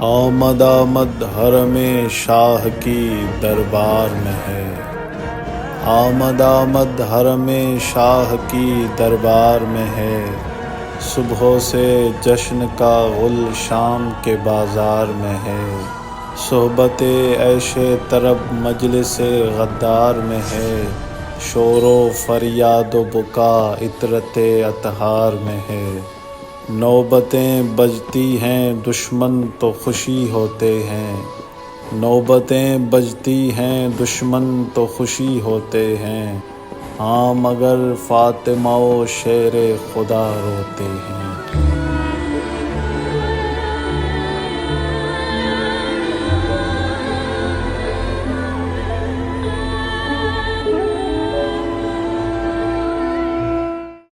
آمد آمد حرم شاہ کی دربار میں ہے، آمد آمد حرم شاہ کی دربار میں ہے، صبح سے جشن کا غل شام کے بازار میں ہے، صحبت عیش طرب مجلس غدار میں ہے، شور و فریاد و بکا عطرت اطہار میں ہے، نوبتیں بجتی ہیں دشمن تو خوشی ہوتے ہیں، نوبتیں بجتی ہیں دشمن تو خوشی ہوتے ہیں، ہاں مگر فاطمہ و شیر خدا روتے ہیں۔